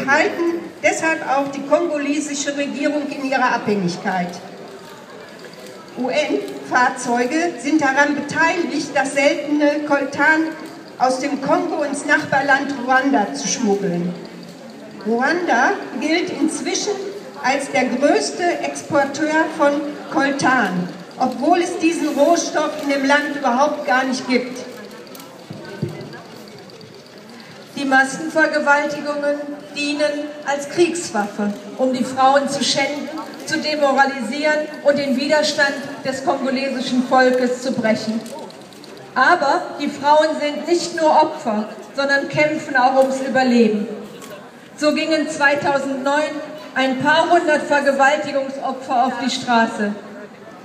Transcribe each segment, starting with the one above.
und halten deshalb auch die kongolesische Regierung in ihrer Abhängigkeit. UN-Fahrzeuge sind daran beteiligt, das seltene Coltan aus dem Kongo ins Nachbarland Ruanda zu schmuggeln. Ruanda gilt inzwischen als der größte Exporteur von Coltan, obwohl es diesen Rohstoff in dem Land überhaupt gar nicht gibt. Die Massenvergewaltigungen dienen als Kriegswaffe, um die Frauen zu schänden, zu demoralisieren und den Widerstand des kongolesischen Volkes zu brechen. Aber die Frauen sind nicht nur Opfer, sondern kämpfen auch ums Überleben. So gingen 2009 ein paar hundert Vergewaltigungsopfer auf die Straße.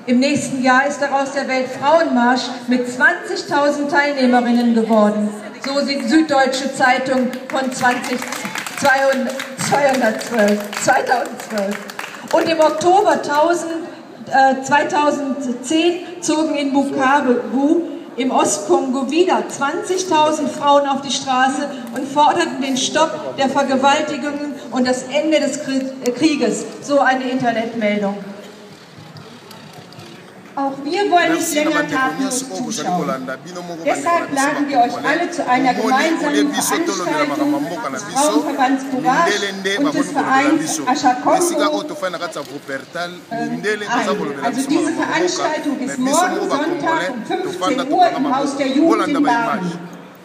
Im nächsten Jahr ist daraus der Weltfrauenmarsch mit 20.000 Teilnehmerinnen geworden. So die Süddeutsche Zeitung von 2012. Und im Oktober 2010 zogen in Bukavu im Ostkongo wieder 20.000 Frauen auf die Straße und forderten den Stopp der Vergewaltigungen und das Ende des Krieges. So eine Internetmeldung. Auch wir wollen nicht länger tatenlos zuschauen. Deshalb laden wir euch alle zu einer gemeinsamen Veranstaltung des Frauenverbands Courage und des Vereins Ashakongo ein. Also diese Veranstaltung ist morgen Sonntag um 15 Uhr im Haus der Jugend in Bari.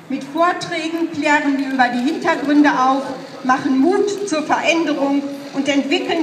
Mit Vorträgen klären wir über die Hintergründe auf, machen Mut zur Veränderung und entwickeln